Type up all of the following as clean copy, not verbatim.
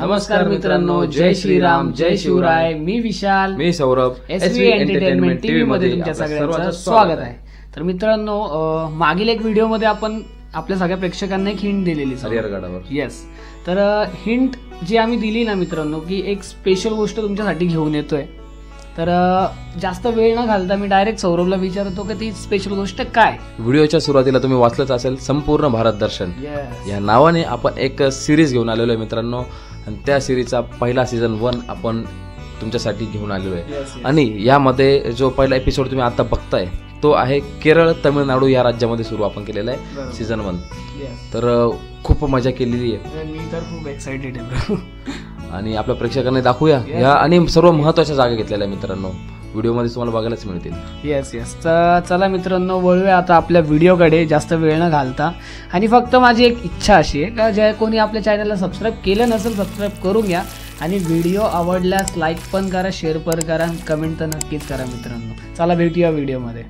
नमस्कार मित्रांनो, जय श्रीराम, जय शिवराय. मी विशाल, मी Saurabh. SV entertainment TV मध्ये तुमच्या सगळ्यांचं स्वागत आहे. तर मित्रांनो, मागील एक व्हिडिओ मध्ये आपण आपल्या सगळ्या प्रेक्षकांना एक हिंट दिलेली हरिहरगडावर. येस. तर हिंट जी आम्ही दिली ना मित्रांनो, की एक स्पेशल गोष्ट तुमच्यासाठी घेऊन येतोय. तर जास्त वेळ न घालता मी डायरेक्ट सौरभला विचारतो की ती स्पेशल गोष्ट काय. व्हिडिओच्या सुरुवातीला तुम्ही वाचलंच असेल, संपूर्ण भारत दर्शन या नावाने आपण एक सिरीज घेऊन आलेलो आहे मित्रांनो. आणि त्या सिरीजचा पहिला सीझन 1 आपण तुमच्यासाठी घेऊन आलेलो आहे. आणि यामध्ये जो पहिला एपिसोड तुम्ही आता बघताय तो आहे केरळ, तमिळनाडू या राज्यामध्ये सुरू आपण केलेला आहे सीझन 1. तर खूप मजा केलेली आहे. मी तर खूप एक्साइटेड आहे आणि आपल्या प्रेक्षकांना दाखवूया या आणि सर्व महत्त्वाच्या जागा घेतलेल्या आहे मित्रांनो. व्हिडिओमध्ये तुम्हाला बघायलाच मिळतील. येस. तर चला मित्रांनो, वळूया आता आपल्या व्हिडिओकडे जास्त वेळ न घालता. आणि फक्त माझी एक इच्छा अशी आहे का ज्या कोणी आपल्या चॅनलला सबस्क्राईब केलं नसेल सबस्क्राईब करून घ्या. आणि व्हिडिओ आवडल्यास लाईक पण करा, शेअर पण करा, कमेंट तर नक्कीच करा मित्रांनो. चला भेटूया व्हिडिओमध्ये.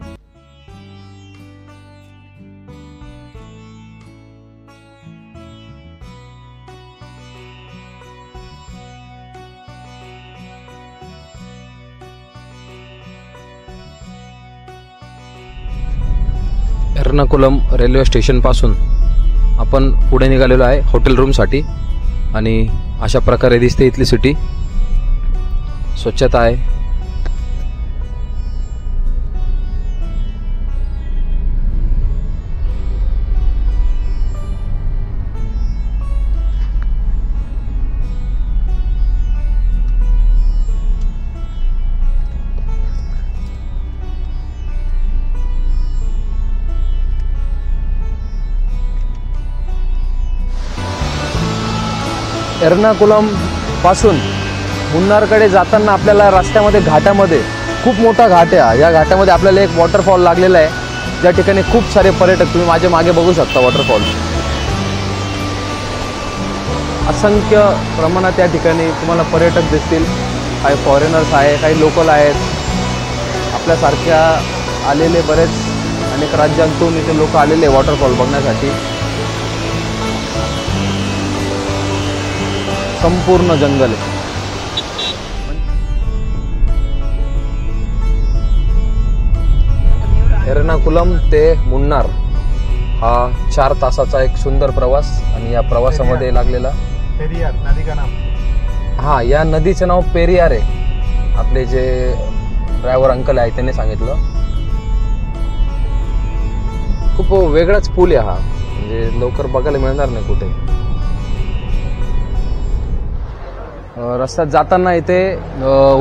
एर्नाकुलम रेल्वे स्टेशन पासून आपण पुढे निघालेलो आहे हॉटेल रूमसाठी. आणि अशा प्रकारे दिसते इथली सिटी. स्वच्छता आहे. एर्नाकुलम पासून मुन्नारकडे जाताना आपल्याला रस्त्यामध्ये घाटामध्ये खूप मोठा घाट आहे. या घाटामध्ये आपल्याला एक वॉटरफॉल लागलेला आहे, ज्या ठिकाणी खूप सारे पर्यटक, तुम्ही माझ्या मागे बघू शकता वॉटरफॉल. असंख्य प्रमाणात या ठिकाणी तुम्हाला पर्यटक दिसतील. काही फॉरेनर्स आहे, काही लोकल आहेत, आपल्यासारख्या आलेले बरेच अनेक राज्यांतून इथे लोक आलेले वॉटरफॉल बघण्यासाठी. संपूर्ण जंगल आहे. एर्नाकुलम ते मुन्नार हा 4 तासाचा एक सुंदर प्रवास. आणि या प्रवासामध्ये लागलेला पेरियार नदी का नाम, हा या नदीचं नाव पेरियार आहे. आपले जे ड्रायव्हर अंकल आहे त्यांनी सांगितलं. खूप वेगळाच पूल आहे हा, म्हणजे लवकर बघायला मिळणार नाही कुठे. रस्त्यात जाताना इथे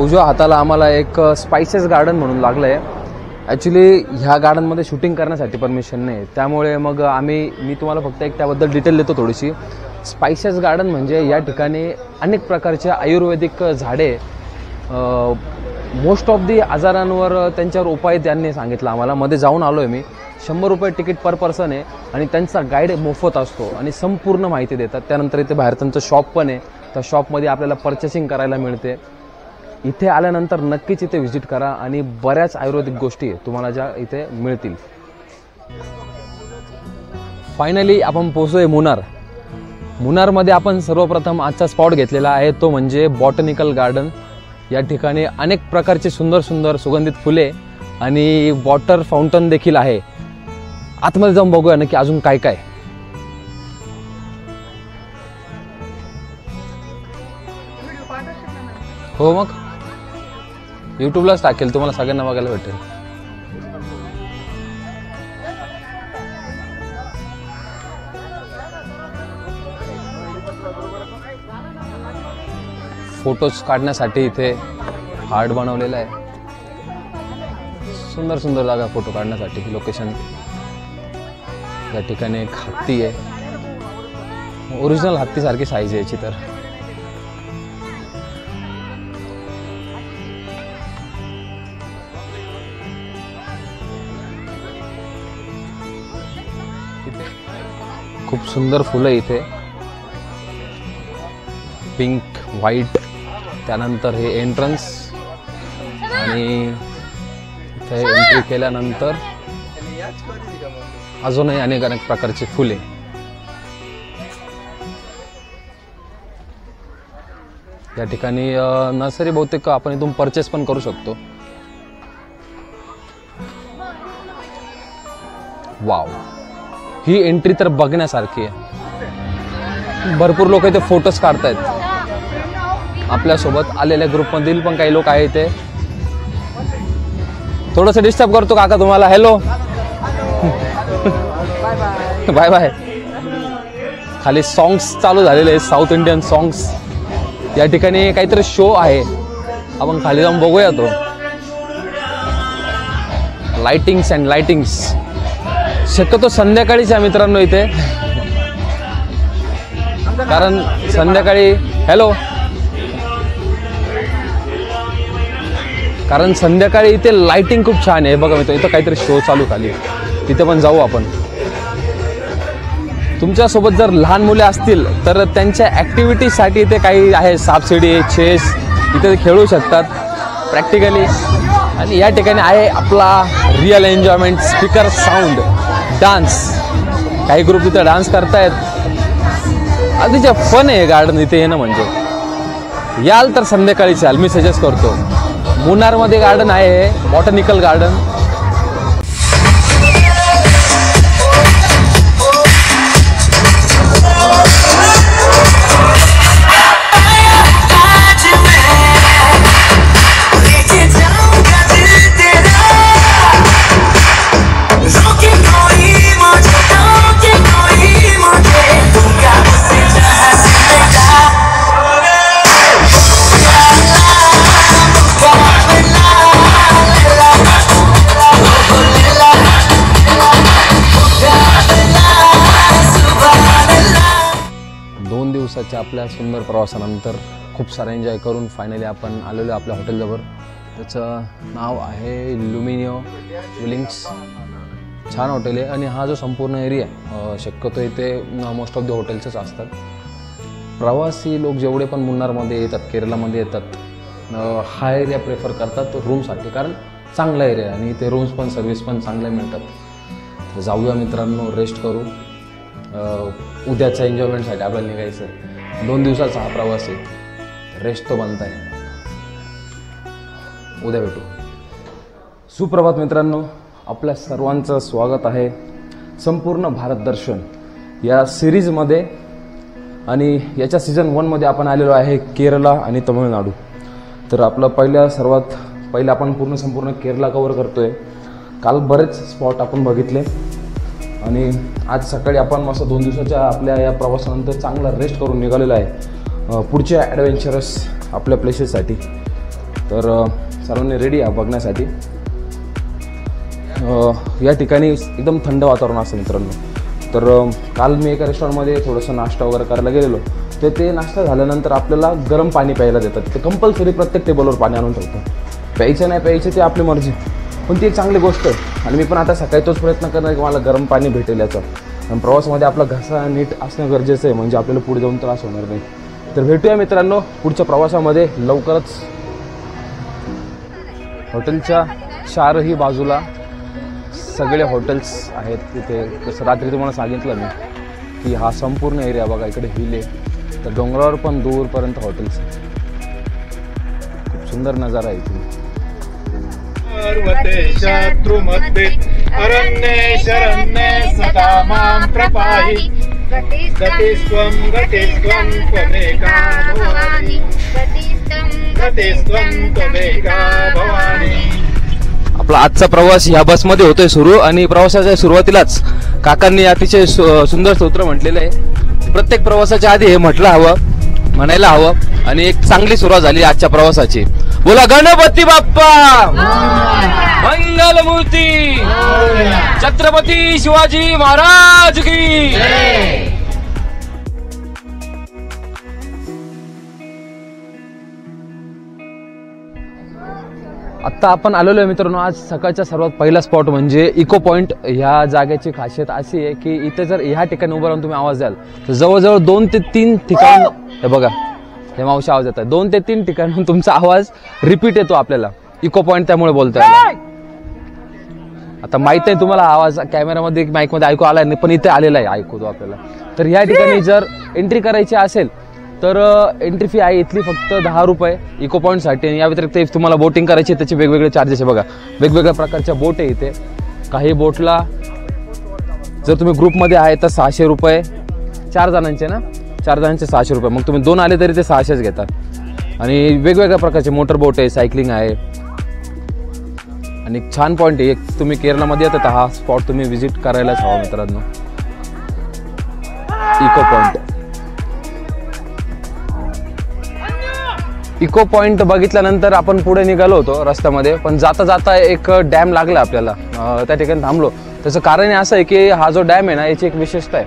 उजव्या हाताला आम्हाला एक स्पाइसेस गार्डन म्हणून लागलं आहे. ॲक्च्युली ह्या गार्डनमध्ये शूटिंग करण्यासाठी परमिशन नाही, त्यामुळे मग मी तुम्हाला फक्त एक त्याबद्दल डिटेल देतो थोडीशी. स्पाइसेस गार्डन म्हणजे या ठिकाणी अनेक प्रकारच्या आयुर्वेदिक झाडे, मोस्ट ऑफ दी आजारांवर त्यांच्यावर उपाय त्यांनी सांगितलं आम्हाला. मध्ये जाऊन आलो आहे मी. 100 रुपये तिकीट पर पर्सन आहे आणि त्यांचा गाईड मोफत असतो आणि संपूर्ण माहिती देतात. त्यानंतर इथे बाहेर त्यांचं शॉप पण आहे. त्या शॉपमध्ये आपल्याला पर्चेसिंग करायला मिळते. इथे आल्यानंतर नक्कीच इथे व्हिजिट करा आणि बऱ्याच आयुर्वेदिक गोष्टी तुम्हाला ज्या इथे मिळतील. फायनली आपण पोहोचलोय मुन्नार. मुन्नारमध्ये आपण सर्वप्रथम आजचा स्पॉट घेतलेला आहे तो म्हणजे बॉटनिकल गार्डन. या ठिकाणी अनेक प्रकारचे सुंदर सुंदर सुगंधित फुले आणि वॉटर फाउंटन देखील आहे. आतमध्ये जाऊन बघूया नक्की अजून काय काय. हो, मग यूट्यूबलाच टाकेल, तुम्हाला सगळ्यांना बघायला भेटेल. फोटोज काढण्यासाठी इथे हार्ड बनवलेला आहे. सुंदर सुंदर जागा फोटो काढण्यासाठी. लोकेशन या ठिकाणी एक हत्ती आहे, ओरिजिनल हत्तीसारखी साईज आहे याची. तर खूप सुंदर फुलं इथे, पिंक, व्हाईट. त्यानंतर हे एंट्रन्स आणि इथे एंट्री केल्यानंतर अजूनही अनेक प्रकारची फुले. या ठिकाणी नर्सरी बहुतेक आपण इथून परचेस पण करू शकतो. वाव, ही एंट्री तर बघण्यासारखी आहे. भरपूर लोक इथे फोटोज काढतायत. आपल्यासोबत आलेल्या ग्रुपमधील पण काही लोक आहेत. ते थोडंसं डिस्टर्ब करतो काका तुम्हाला. Hello, bye bye. खाली सॉंग्स चालू झालेले आहेत, साऊथ इंडियन सॉंग्स. या ठिकाणी काहीतरी शो आहे, आपण खाली जाऊन बघूया तो. Lightings and lightings. शक्यतो संध्याकाळीच आहे मित्रांनो इथे, कारण संध्याकाळी हॅलो कारण संध्याकाळी इथे लाइटिंग खूप छान आहे. बघा मित्र, इथं काहीतरी शो चालू खाली, तिथे पण जाऊ आपण. तुमच्यासोबत जर लहान मुले असतील तर त्यांच्या ॲक्टिव्हिटीसाठी इथे काही आहे. सापशिडी, चेस इथे खेळू शकतात प्रॅक्टिकली. आणि या ठिकाणी आहे आपला real enjoyment, speaker sound, dance. काही ग्रुप इथे डान्स करतायत. अतिशय फन आहे गार्डन इथे येणं. म्हणजे याल तर संध्याकाळीच याल, मी सजेस्ट करतो. मुन्नारमध्ये गार्डन आहे, बॉटनिकल गार्डन. आपल्या सुंदर प्रवासानंतर खूप सारा एन्जॉय करून फायनली आपण आलेलो आपल्या हॉटेलजवळ. त्याचं नाव आहे लुमिनिओ विलिंग्स. छान हॉटेल आहे. आणि हा जो संपूर्ण एरिया शक्यतो इथे मोस्ट ऑफ द हॉटेल्सच असतात. प्रवासी लोक जेवढे पण मुन्नारमध्ये येतात, केरलामध्ये येतात, हा एरिया प्रेफर करतात रूमसाठी, कारण चांगला एरिया आहे आणि इथे रूम्स पण सर्व्हिस पण चांगल्या मिळतात. तर जाऊया मित्रांनो, रेस्ट करू. उद्याच्या एन्जॉयमेंटसाठी आपल्याला निघायचं. 2 दिवसाचा हा प्रवास आहे. रेस्ट तो बनत आहे. उद्या भेटू. सुप्रभात मित्रांनो, आपल्या सर्वांचं स्वागत आहे संपूर्ण भारत दर्शन या सिरीजमध्ये. आणि याच्या सीझन 1मध्ये आपण आलेलो आहे केरला आणि तमिळनाडू. तर आपलं सर्वात पहिलं आपण संपूर्ण केरला कव्हर करतोय. काल बरेच स्पॉट आपण बघितले आणि आज सकाळी आपण मस्त 2 दिवसाच्या आपल्या या प्रवासानंतर चांगला रेस्ट करून निघालेला आहे पुढच्या ॲडव्हेंचरस आपल्या प्लेसेससाठी. तर सर्वांनी रेडी आहे बघण्यासाठी. या ठिकाणी एकदम थंड वातावरण असतं मित्रांनो. तर काल मी एका रेस्टॉरंटमध्ये थोडंसं नाश्ता वगैरे करायला गेलेलो. तर ते नाश्ता झाल्यानंतर आपल्याला गरम पाणी प्यायला देतात. ते कंपल्सरी प्रत्येक टेबलवर पाणी आणून ठेवतं. प्यायचं नाही प्यायचं ते आपली मर्जी, पण ती एक चांगली गोष्ट आहे. आणि मी पण आता सकाळी तोच प्रयत्न करणार की मला गरम पाणी भेटेल याचा. आणि प्रवासामध्ये आपला घसा नीट असणं गरजेचं आहे, म्हणजे आपल्याला पुढे जाऊन त्रास होणार नाही. तर भेटूया मित्रांनो पुढच्या प्रवासामध्ये लवकरच. हॉटेलच्या चारही बाजूला सगळे हॉटेल्स आहेत तिथे. जसं रात्री तुम्हाला सांगितलं मी की हा संपूर्ण एरिया बघा, इकडे हिल आहे, तर डोंगरावर पण दूरपर्यंत हॉटेल्स. खूप सुंदर नजारा आहे इथे. पर्वते शत्रुमध्ये अरण्ये शरण्ये सदा मां प्रपाहि गतिस्त्वं त्वमेका भवानी गतिस्त्वं त्वमेका भवानी. आपला आजचा प्रवास ह्या बसमध्ये होतोय सुरू. आणि प्रवासाच्या सुरुवातीलाच काकांनी अतिशय सुंदर स्तोत्र म्हटलेलं आहे. प्रत्येक प्रवासाच्या आधी हे म्हणायला हवं. आणि एक चांगली सुरुवात झाली आजच्या प्रवासाची. बोला गणपती बाप्पा मंगलमूर्ती छत्रपती शिवाजी महाराज की. आत्ता आपण आलेलो आहे मित्रांनो. आज सकाळचा सर्वात पहिला स्पॉट म्हणजे इको पॉईंट. ह्या जागेची खासियत अशी आहे की इथे जर ह्या ठिकाणी उभं राहून तुम्ही आवाज द्याल तर जवळजवळ 2 ते 3 ठिकाण, हे बघा हे मावशी आवाज येतात, 2 ते 3 ठिकाणून तुमचा आवाज रिपीट येतो आपल्याला. इको पॉईंट त्यामुळे बोलतोय. आता माहित नाही तुम्हाला आवाज कॅमेरामध्ये माईकमध्ये ऐकू आला नाही, पण इथे आलेला आहे, ऐकू तो आपल्याला. तर ह्या ठिकाणी जर एंट्री करायची असेल तर एंट्री फी आहे इथली फक्त 10 रुपये इको पॉईंटसाठी. आणि या व्यतिरिक्त तुम्हाला बोटिंग करायची त्याचे वेगवेगळे चार्जेस आहे बघा. वेगवेगळ्या प्रकारच्या बोट आहे इथे. काही बोटला जर तुम्ही ग्रुपमध्ये आहे तर 600 रुपये, 4 जणांचे ना, 4 जणांचे 600 रुपये. मग तुम्ही 2 आले तरी ते 600च घेतात. आणि वेगवेगळ्या प्रकारचे मोटर बोट आहे, सायकलिंग आहे. आणि छान पॉईंट आहे. एक तुम्ही केरळमध्ये येतात हा स्पॉट तुम्ही व्हिजिट करायलाच हवा मित्रांनो, इको पॉईंट. इको पॉईंट बघितल्यानंतर आपण पुढे निघालो होतो रस्त्यामध्ये, पण जाता जाता एक डॅम लागला आपल्याला. त्या ठिकाणी थांबलो. त्याचं कारण असं आहे की हा जो डॅम आहे ना, याची एक विशेषता आहे.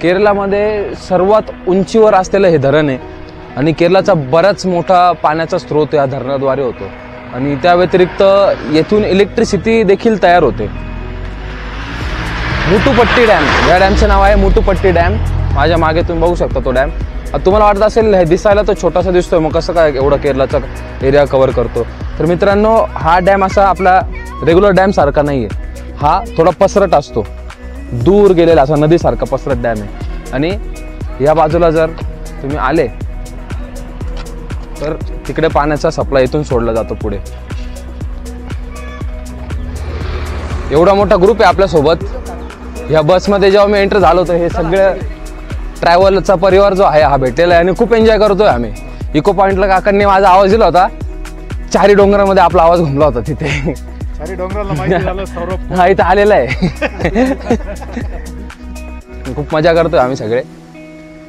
केरळामध्ये सर्वात उंचीवर असलेलं हे धरण आहे आणि केरळाचा बराच मोठा पाण्याचा स्रोत या धरणाद्वारे होतो. आणि त्या व्यतिरिक्त येथून इलेक्ट्रिसिटी देखील तयार होते. मुटुपट्टी डॅम, या डॅमचं नाव आहे मुटुपट्टी डॅम. माझ्या मागे तुम्ही बघू शकता तो डॅम. तुम्हाला वाटत असेल हे दिसायला तो छोटासा दिसतोय, मग कसं काय एवढा केरळाचा एरिया कव्हर करतो. तर मित्रांनो, हा डॅम असा आपला रेग्युलर डॅम सारखा नाहीये. हा थोडा पसरट असतो, दूर गेलेला असा नदीसारखा पसरट डॅम आहे. आणि या बाजूला जर तुम्ही आले तर तिकडे पाण्याचा सप्लाय इथून सोडला जातो पुढे. एवढा मोठा ग्रुप आहे आपल्यासोबत. या बसमध्ये जेव्हा मी एंटर झालो होतो, हे सगळं ट्रॅव्हलचा परिवार जो आहे हा भेटलेला आहे आणि खूप एन्जॉय करतोय आम्ही. इको पॉईंटला काकांनी माझा आवाज दिला होता. 4 डोंगरामध्ये आपला आवाज घुमला होता तिथे. 4 डोंगराला माहिती झालं सौरभ हा इथं आलेला आहे. खूप मजा करतोय आम्ही सगळे.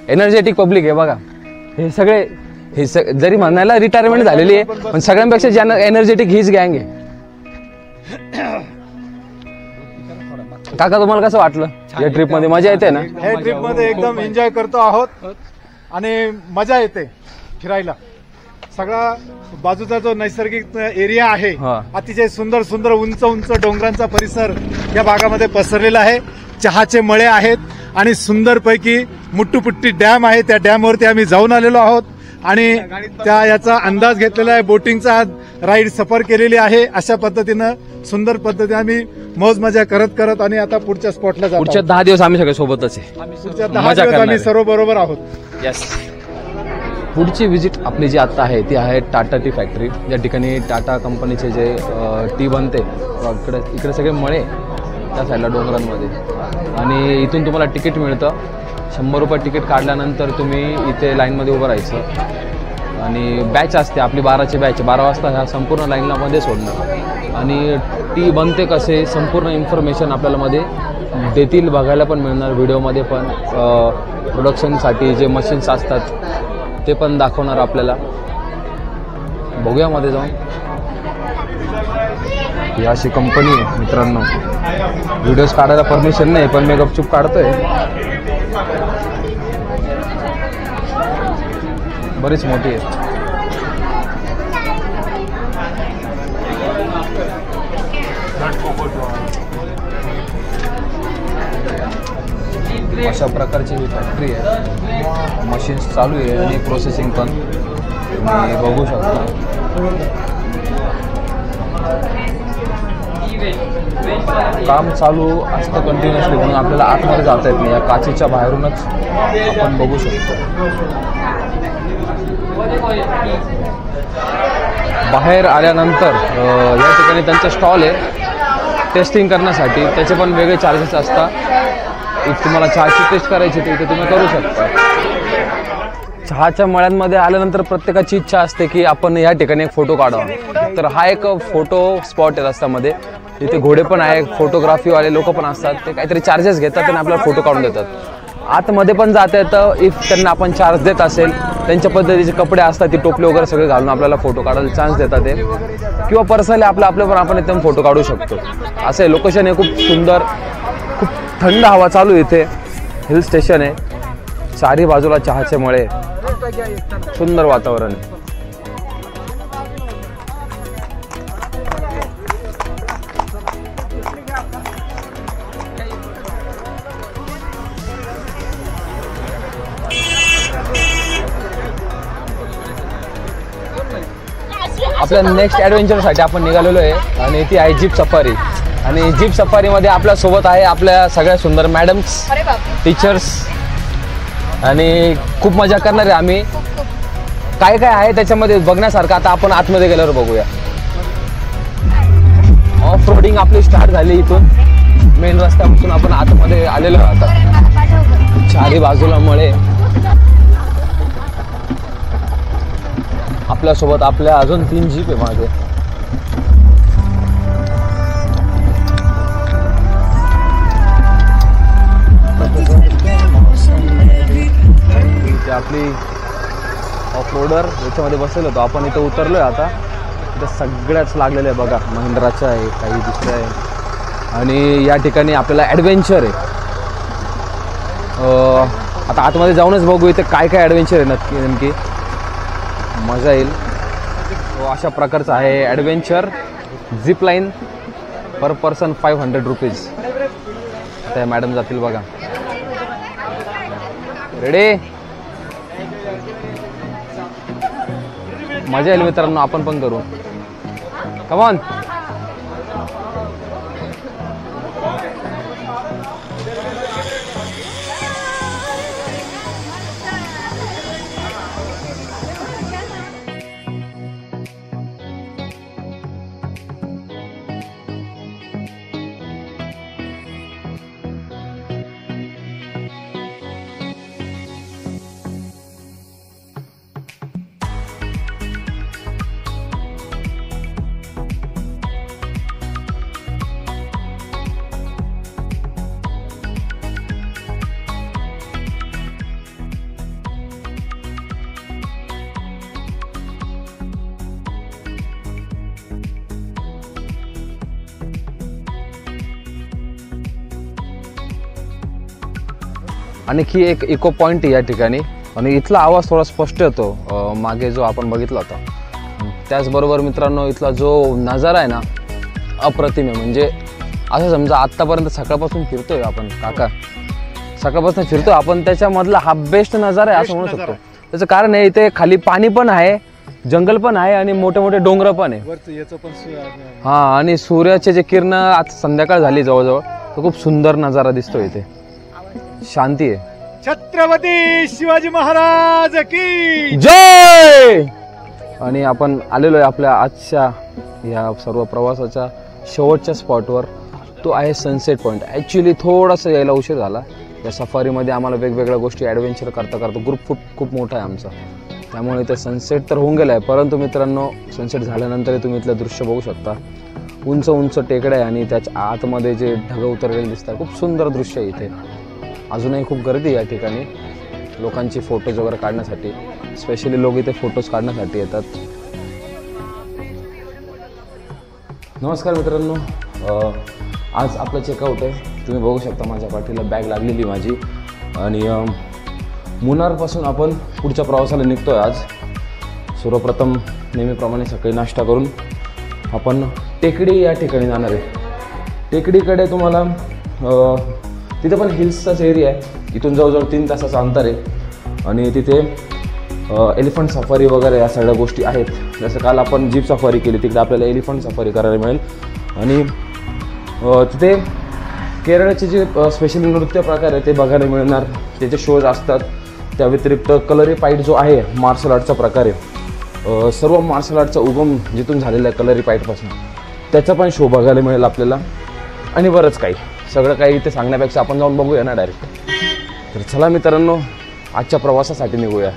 एनर्जेटिक पब्लिक आहे बघा. हे सगळे जरी म्हणायला रिटायरमेंट झालेली आहे, पण सगळ्यांपेक्षा ज्यांना एनर्जेटिक हीच गँग आहे. काका तुम्हाला कसं वाटलं या ट्रिप मध्ये? मजा येते ना? या ट्रिप मध्ये एकदम एन्जॉय करतो आहोत आणि मजा येते फिरायला. सगळा बाजूचा जो नैसर्गिक एरिया आहे, अतिशय सुंदर सुंदर उंच उंच डोंगरांचा परिसर या भागामध्ये पसरलेला आहे. चहाचे मळे आहेत आणि सुंदरपैकी मुट्टुपुट्टी डॅम आहे. त्या डॅमवरती आम्ही जाऊन आलेलो आहोत आणि त्या याचा अंदाज घेतलेला आहे. बोटिंगचा राईड सफर केलेली आहे. अशा पद्धतीनं सुंदर पद्धतीने आम्ही मौज मजा करत करत आणि आता पुढच्या स्पॉटला जातो. पुढच्या 10 दिवस आम्ही सगळे सोबतच आहे. पुढच्या 10 दिवस आम्ही सर्व बरोबर आहोत. यस. पुढची व्हिजिट आपली जी आता आहे ती आहे टाटा टी फॅक्टरी. या ठिकाणी टाटा कंपनीचे जे टी बनते, इकडे सगळे मळे त्या साईडला डोंगरांमध्ये. आणि इथून तुम्हाला तिकीट मिळतं. 100 रुपये तिकीट काढल्यानंतर तुम्ही इथे लाईनमध्ये उभं राहायचं. आणि बॅच असते आपली 12ची बॅच. 12 वाजता ह्या संपूर्ण लाईनला मध्ये सोडणार. आणि टी बनते कसे संपूर्ण इन्फॉर्मेशन आपल्याला मध्ये देतील, बघायला पण मिळणार. व्हिडिओमध्ये पण प्रोडक्शनसाठी जे मशीन्स असतात ते पण दाखवणार आपल्याला. बघूया मध्ये जाऊन. ही अशी कंपनी आहे मित्रांनो. व्हिडिओज काढायला परमिशन नाही, पण मी गपचूप काढतोय. बरीच मोठी आहे. अशा प्रकारची ही फॅक्टरी आहे. मशीन्स चालू आहे आणि प्रोसेसिंग पण तुम्ही बघू शकता. काम चालू असतं कंटिन्युअसली, म्हणून आपल्याला आतमध्ये जाता येत नाही. या काचेच्या बाहेरूनच आपण बघू शकतो. बाहेर आल्यानंतर या ठिकाणी त्यांचा स्टॉल आहे टेस्टिंग करण्यासाठी. त्याचे पण वेगळे चार्जेस असतात. इथे तुम्हाला चहाची टेस्ट करायची तर इथे तुम्ही करू शकता. चहाच्या मळ्यांमध्ये आल्यानंतर प्रत्येकाची इच्छा असते की आपण या ठिकाणी एक फोटो काढावा. तर हा एक फोटो स्पॉट आहे रस्त्यामध्ये. इथे घोडे पण आहे, फोटोग्राफीवाले लोक पण असतात. ते काहीतरी चार्जेस घेतात आणि आपल्याला फोटो काढून देतात. आतमध्ये पण जाता येतं. इफ त्यांना आपण चार्ज देत असेल, त्यांच्या पद्धतीचे कपडे असतात, ती टोपले वगैरे सगळे घालून आपल्याला फोटो काढायला चान्स देतात ते. किंवा पर्सनली आपले पण आपण एकदम फोटो काढू शकतो. असं आहे. लोकेशन आहे खूप सुंदर. खूप थंड हवा चालू इथे. हिल स्टेशन आहे. चारी बाजूला चहाचे मळे, सुंदर वातावरण आहे. आपल्या नेक्स्ट ॲडव्हेंचरसाठी आपण निघालेलो आहे आणि ती आहे जीप सफारी. आणि जीप सफारीमध्ये आपल्या सोबत आहे आपल्या सगळ्या सुंदर मॅडम्स, टीचर्स. आणि खूप मजा करणार आहे आम्ही. काय काय आहे त्याच्यामध्ये बघण्यासारखं आता आपण आतमध्ये गेल्यावर बघूया. ऑफ रोडिंग आपली स्टार्ट झाली इथून मेन रस्त्यापासून आपण आतमध्ये आलेलो आता. चारी बाजूला मळे, आपल्यासोबत आपल्या अजून 3 जीप आहे मागे. आपली ऑफ रोडर याच्यामध्ये बसलेलो होतो आपण. इथं उतरलोय आता. इथं सगळ्याच लागलेलं आहे बघा. महिंद्राचं आहे, काही दुसरं आहे. आणि या ठिकाणी आपल्याला ॲडव्हेंचर आहे. आता आतमध्ये जाऊनच बघू इथे काय काय ॲडव्हेंचर आहे नेमकी. मजा येईल. अशा प्रकारचं आहे ॲडव्हेंचर झिप लाईन पर पर्सन 500 रुपीज. त्या मॅडम जातील बघा. रेडी? मजा येईल मित्रांनो. आपण पण करू. Come on. आणखी एक इको पॉईंट या ठिकाणी. आणि इथला आवाज थोडा स्पष्ट येतो मागे जो आपण बघितला होता. त्याचबरोबर मित्रांनो इथला जो नजारा आहे ना अप्रतिम आहे. म्हणजे असं समजा आत्तापर्यंत सकाळपासून फिरतोय आपण काका, सकाळपासून फिरतोय आपण, त्याच्यामधला हा बेस्ट नजारा आहे असं म्हणू शकतो. त्याचं कारण आहे इथे खाली पाणी पण आहे, जंगल पण आहे आणि मोठे मोठे डोंगर पण आहे. हा, आणि सूर्याचे जे किरण आता संध्याकाळ झाली जवळजवळ, तर खूप सुंदर नजारा दिसतो इथे. शांती आहे. छत्रपती शिवाजी महाराज की जय. आणि आपण आलेलो आहे आपल्या आजच्या या सर्व प्रवासाच्या शेवटच्या स्पॉटवर. तो आहे सनसेट पॉईंट. ॲक्च्युली थोडासा यायला उशीर झाला. या सफारीमध्ये आम्हाला वेगवेगळ्या गोष्टी ॲडव्हेंचर करता करता ग्रुप खूप मोठा आहे आमचा, त्यामुळे इथे सनसेट तर होऊन गेला आहे. परंतु मित्रांनो सनसेट झाल्यानंतर तुम्ही इथलं दृश्य बघू शकता. उंच उंच टेकड्या आहे आणि त्याच्या आतमध्ये जे ढग उतरलेले दिसतात. खूप सुंदर दृश्य आहे इथे. अजूनही खूप गर्दी या ठिकाणी लोकांची फोटोज वगैरे काढण्यासाठी. स्पेशली लोक इथे फोटोज काढण्यासाठी येतात. नमस्कार मित्रांनो, आज आपलं चेकआउट आहे. तुम्ही बघू शकता माझ्या पाठीला बॅग लागलेली माझी. आणि मुन्नारपासून आपण पुढच्या प्रवासाला निघतोय आज. सर्वप्रथम नेहमीप्रमाणे सकाळी नाश्ता करून आपण टेकडी या ठिकाणी जाणार आहे. टेकडीकडे तुम्हाला तिथे पण हिल्सचाच एरिया आहे. इथून जवळजवळ 3 तासाचं अंतर आहे. आणि तिथे एलिफंट सफारी वगैरे या सगळ्या गोष्टी आहेत. जसं काल आपण जीप सफारी केली, तिकडे आपल्याला एलिफंट सफारी करायला मिळेल. आणि तिथे केरळचे जे स्पेशल नृत्य प्रकार आहे ते बघायला मिळणार. त्याचे शोज असतात. त्या व्यतिरिक्त कलरीपाईट जो आहे मार्शल आर्टचा प्रकार आहे, सर्व मार्शल आर्टचा उगम जिथून झालेला आहे कलरीपाईटपासून, त्याचा पण शो बघायला मिळेल आपल्याला. आणि बरंच काही, सगळं काही इथे सांगण्यापेक्षा आपण जाऊन बघूया ना डायरेक्ट. तर चला मित्रांनो, आजच्या प्रवासासाठी निघूया.